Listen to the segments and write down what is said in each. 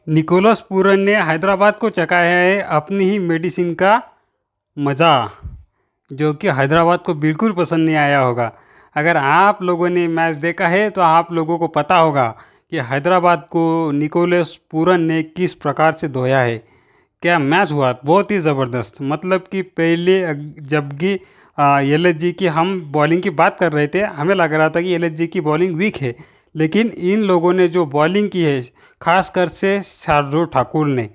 Nicholas Pooran ने हैदराबाद को चखाया है अपनी ही मेडिसिन का मज़ा, जो कि हैदराबाद को बिल्कुल पसंद नहीं आया होगा। अगर आप लोगों ने मैच देखा है तो आप लोगों को पता होगा कि हैदराबाद को निकोलस पूरन ने किस प्रकार से धोया है। क्या मैच हुआ, बहुत ही ज़बरदस्त। मतलब कि पहले जबकि एलएसजी की हम बॉलिंग की बात कर रहे थे, हमें लग रहा था कि एलएसजी की बॉलिंग वीक है, लेकिन इन लोगों ने जो बॉलिंग की है, खासकर से शार्दुल ठाकुर ने,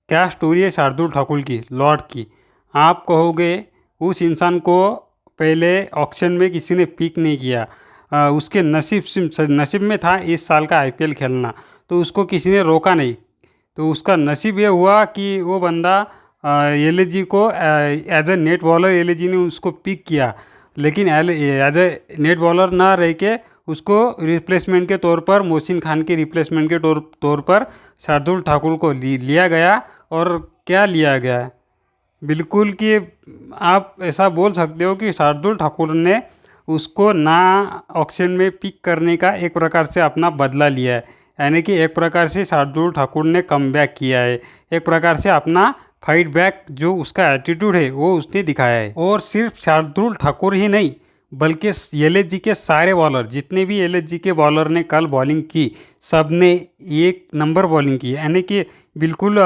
क्या स्टोरी है शार्दुल ठाकुर की, लॉर्ड की। आप कहोगे उस इंसान को पहले ऑक्शन में किसी ने पिक नहीं किया, उसके नसीब में था इस साल का आईपीएल खेलना, तो उसको किसी ने रोका नहीं। तो उसका नसीब ये हुआ कि वो बंदा एलएसजी को as a net bowler LSG ने उसको पिक किया, लेकिन एज ए नेट बॉलर ना रह के उसको रिप्लेसमेंट के तौर पर, मोहसिन खान के रिप्लेसमेंट के तौर पर शार्दुल ठाकुर को लिया गया। और क्या लिया गया, बिल्कुल कि आप ऐसा बोल सकते हो कि शार्दुल ठाकुर ने उसको ना ऑक्शन में पिक करने का एक प्रकार से अपना बदला लिया है। यानी कि एक प्रकार से शार्दुल ठाकुर ने कमबैक किया है, एक प्रकार से अपना फाइट बैक जो उसका एटीट्यूड है वो उसने दिखाया है। और सिर्फ शार्दुल ठाकुर ही नहीं, बल्कि एलएसजी के सारे बॉलर, जितने भी एलएसजी के बॉलर ने कल बॉलिंग की, सब ने एक नंबर बॉलिंग की। यानी कि बिल्कुल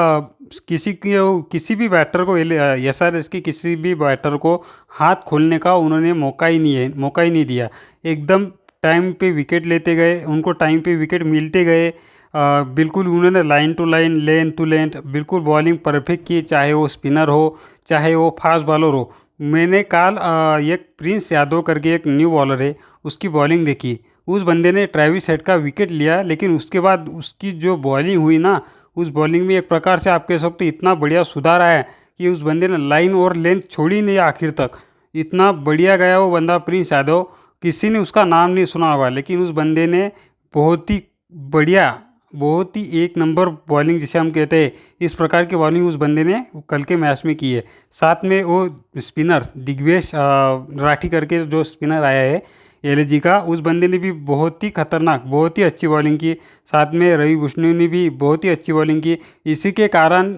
किसी भी बैटर को, एसआरएच के किसी भी बैटर को हाथ खोलने का उन्होंने मौका ही नहीं दिया। एकदम टाइम पे विकेट लेते गए, उनको टाइम पे विकेट मिलते गए। बिल्कुल उन्होंने line to line, length to length बिल्कुल बॉलिंग परफेक्ट की, चाहे वो स्पिनर हो, चाहे वो फास्ट बॉलर हो। मैंने कल एक प्रिंस यादव करके एक न्यू बॉलर है, उसकी बॉलिंग देखी। उस बंदे ने ट्रेविस हेड का विकेट लिया, लेकिन उसके बाद उसकी जो बॉलिंग हुई ना, उस बॉलिंग में एक प्रकार से आप कह सकते हो इतना बढ़िया सुधार आया कि उस बंदे ने लाइन और लेंथ छोड़ी नहीं आखिर तक। इतना बढ़िया गया वो बंदा प्रिंस यादव। किसी ने उसका नाम नहीं सुना होगा, लेकिन उस बंदे ने बहुत ही बढ़िया, बहुत ही एक नंबर बॉलिंग जिसे हम कहते हैं, इस प्रकार की बॉलिंग उस बंदे ने कल के मैच में की है। साथ में वो स्पिनर दिग्वेश राठी करके जो स्पिनर आया है एलएसजी का, उस बंदे ने भी बहुत ही खतरनाक, बहुत ही अच्छी बॉलिंग की। साथ में रवि बिश्नोई ने भी बहुत ही अच्छी बॉलिंग की। इसी के कारण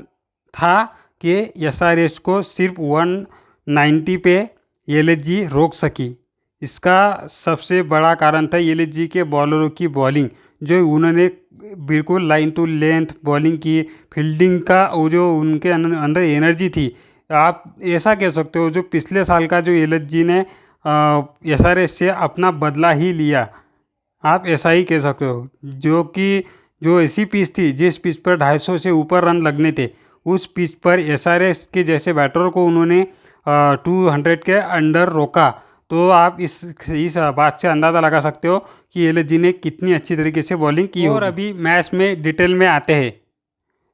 था कि एसआरएच को सिर्फ 190 पे एलएसजी रोक सकी। इसका सबसे बड़ा कारण था एलएसजी के बॉलरों की बॉलिंग, जो उन्होंने बिल्कुल लाइन टू लेंथ बॉलिंग की। फील्डिंग का वो जो उनके अंदर एनर्जी थी, आप ऐसा कह सकते हो जो पिछले साल का जो एलएसजी ने एसआरएच से अपना बदला ही लिया, आप ऐसा ही कह सकते हो। जो ऐसी पिच थी जिस पिच पर 250 से ऊपर रन लगने थे, उस पिच पर एसआरएच के जैसे बैटर को उन्होंने 200 के अंडर रोका। तो आप इस बात से अंदाज़ा लगा सकते हो कि एलएसजी ने कितनी अच्छी तरीके से बॉलिंग की। और अभी मैच में डिटेल में आते हैं।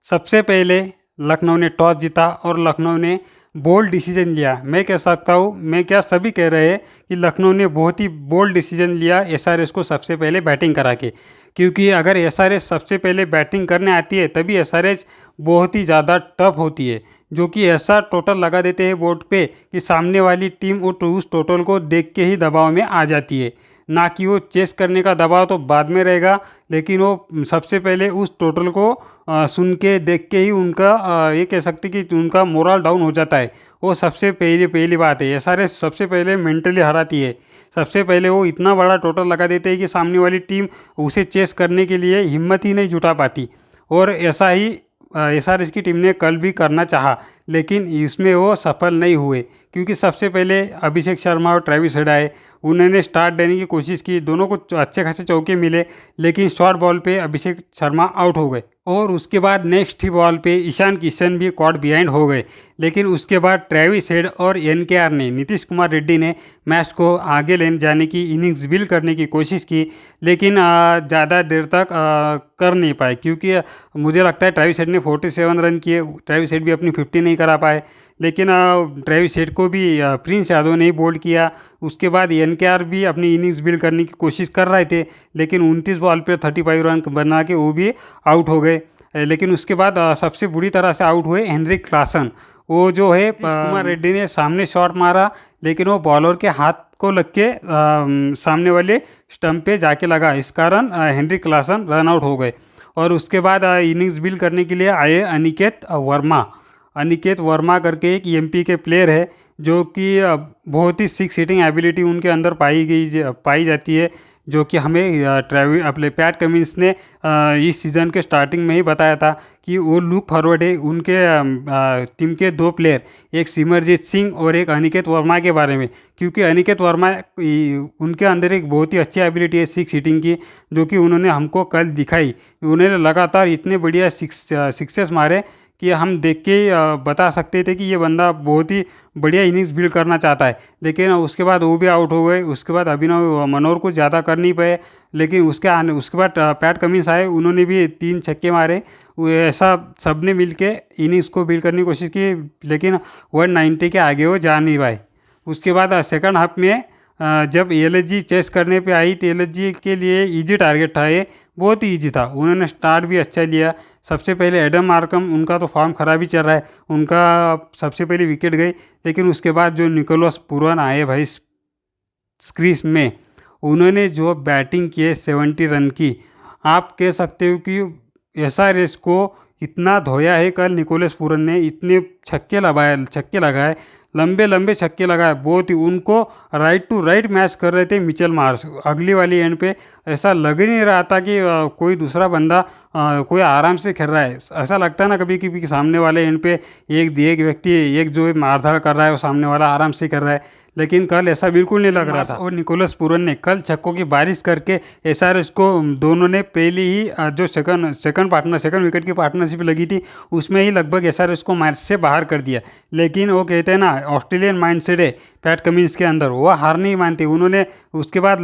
सबसे पहले लखनऊ ने टॉस जीता और लखनऊ ने बोल्ड डिसीजन लिया। मैं कह सकता हूँ, मैं क्या सभी कह रहे हैं कि लखनऊ ने बहुत ही बोल्ड डिसीजन लिया एसआरएच को सबसे पहले बैटिंग करा के। क्योंकि अगर एसआरएच सबसे पहले बैटिंग करने आती है तभी एसआरएच बहुत ही ज़्यादा टफ होती है, जो कि ऐसा टोटल लगा देते हैं बोर्ड पे कि सामने वाली टीम उस टोटल को देख के ही दबाव में आ जाती है। ना कि वो चेस करने का दबाव तो बाद में रहेगा, लेकिन वो सबसे पहले उस टोटल को सुन के देख के ही उनका ये कह सकते कि उनका मोरल डाउन हो जाता है। वो सबसे पहली बात है, एसआरएच सबसे पहले मेंटली हराती है। सबसे पहले वो इतना बड़ा टोटल लगा देते हैं कि सामने वाली टीम उसे चेस करने के लिए हिम्मत ही नहीं जुटा पाती। और ऐसा ही एसआरएच की टीम ने कल भी करना चाहा, लेकिन इसमें वो सफल नहीं हुए। क्योंकि सबसे पहले अभिषेक शर्मा और ट्रेविस हेड आए, उन्होंने स्टार्ट देने की कोशिश की, दोनों को अच्छे खासे चौके मिले, लेकिन शॉर्ट बॉल पे अभिषेक शर्मा आउट हो गए। और उसके बाद नेक्स्ट ही बॉल पे ईशान किशन भी कॉट बिहाइंड हो गए। लेकिन उसके बाद ट्रेविस हेड और एनकेआर ने, नीतीश कुमार रेड्डी ने मैच को आगे ले जाने की, इनिंग्स बिल्ड करने की कोशिश की, लेकिन ज़्यादा देर तक कर नहीं पाए। क्योंकि मुझे लगता है ट्रेविस हेड ने 47 रन किए, ट्रेविस हेड भी अपनी 50 नहीं करा पाए। लेकिन ट्रेविस हेड को भी प्रिंस यादव ने ही बोल्ड किया। उसके बाद एनकेआर भी अपनी इनिंग्स बिल्ड करने की कोशिश कर रहे थे, लेकिन 29 बॉल पे 35 रन बना के वो भी आउट हो गए। लेकिन उसके बाद सबसे बुरी तरह से आउट हुए हेनरिक क्लासन। वो जो है कुमार रेड्डी ने सामने शॉट मारा, लेकिन वो बॉलर के हाथ को लग के सामने वाले स्टंप पे जाके लगा। इस कारण हेनरिक क्लासन रन आउट हो गए। और उसके बाद इनिंग्स बिल्ड करने के लिए आए अनिकेत वर्मा करके एक एमपी के प्लेयर है, जो कि बहुत ही सिक्स हिटिंग एबिलिटी उनके अंदर पाई जाती है, जो कि हमें अपने पैट कमिंस ने इस सीज़न के स्टार्टिंग में ही बताया था कि वो लुक फॉरवर्ड है उनके टीम के दो प्लेयर, एक सिमरजीत सिंह और एक अनिकेत वर्मा के बारे में, क्योंकि अनिकेत वर्मा उनके अंदर एक बहुत ही अच्छी एबिलिटी है सिक्स हिटिंग की, जो कि उन्होंने हमको कल दिखाई। उन्होंने लगातार इतने बढ़िया सिक्सेस मारे कि हम देख के बता सकते थे कि ये बंदा बहुत ही बढ़िया इनिंग्स बिल्ड करना चाहता है। लेकिन उसके बाद वो भी आउट हो गए, उसके बाद अभिनव मनोहर कुछ ज़्यादा कर नहीं पाए, लेकिन उसके बाद पैट कमिंस आए, उन्होंने भी 3 छक्के मारे। ऐसा सब ने मिल के इनिंग्स को बिल्ड करने की कोशिश की, लेकिन 190 के आगे वो जा नहीं पाए। उसके बाद सेकंड हाफ में जब एलएसजी चेस करने पे आई तो एलएसजी के लिए इजी टारगेट था, ये बहुत ही इजी था। उन्होंने स्टार्ट भी अच्छा लिया। सबसे पहले एडम मार्कम, उनका तो फॉर्म खराब ही चल रहा है, उनका सबसे पहले विकेट गई। लेकिन उसके बाद जो निकोलस पूरन आए भाई क्रीज में, उन्होंने जो बैटिंग की है 70 रन की, आप कह सकते हो कि ऐसा रेस को इतना धोया है कल निकोलस पूरन ने, इतने छक्के लगाए, लंबे लंबे छक्के लगाए, बहुत ही उनको राइट टू राइट मैच कर रहे थे मिचेल मार्श। अगली वाली एंड पे ऐसा लग ही नहीं रहा था कि कोई दूसरा बंदा कोई आराम से खेल रहा है। ऐसा लगता है ना कभी कभी कि सामने वाले एंड पे एक व्यक्ति एक जो मारधाड़ कर रहा है, वो सामने वाला आराम से कर रहा है, लेकिन कल ऐसा बिल्कुल नहीं लग रहा था। और निकोलस पूरन ने कल छक्कों की बारिश करके एसआरएच को दोनों ने पहले ही जो सेकंड विकेट की पार्टनरशिप लगी थी, उसमें ही लगभग एसआरएच को मैच से बाहर कर दिया। लेकिन वो कहते हैं ना, ऑस्ट्रेलियन माइंडसेट है पैट कमिंस के अंदर, वो हार नहीं मानते। उन्होंने उसके बाद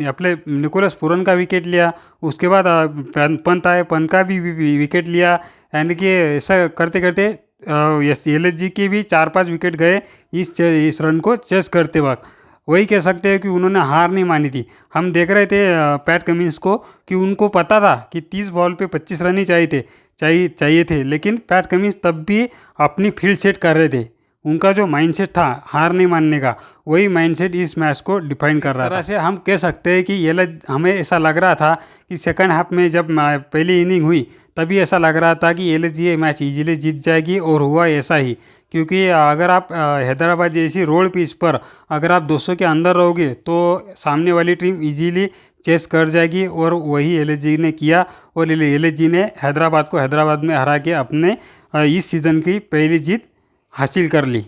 अपने निकोलस पूरन का विकेट लिया, उसके बाद पंत आए, पंत का भी विकेट लिया, यानी कि ऐसा करते करते एलएसजी के भी 4-5 विकेट गए इस रन को चेस करते वक्त। वही कह सकते हैं कि उन्होंने हार नहीं मानी थी। हम देख रहे थे पैट कमिंस को कि उनको पता था कि 30 बॉल पे 25 रन ही चाहिए थे, लेकिन पैट कमिंस तब भी अपनी फील्ड सेट कर रहे थे। उनका जो माइंडसेट था हार नहीं मानने का, वही माइंडसेट इस मैच को डिफाइन कर रहा था। इस तरह से हम कह सकते हैं कि हमें ऐसा लग रहा था कि सेकंड हाफ में जब पहली इनिंग हुई, तभी ऐसा लग रहा था कि एलएसजी ये मैच इजीली जीत जाएगी, और हुआ ऐसा ही। क्योंकि अगर आप हैदराबाद जैसी रोड पिच पर अगर आप 200 के अंदर रहोगे तो सामने वाली टीम इजीली चेस कर जाएगी, और वही एलएसजी ने किया, और एलएसजी ने हैदराबाद में हरा के अपने इस सीज़न की पहली जीत हासिल कर ली।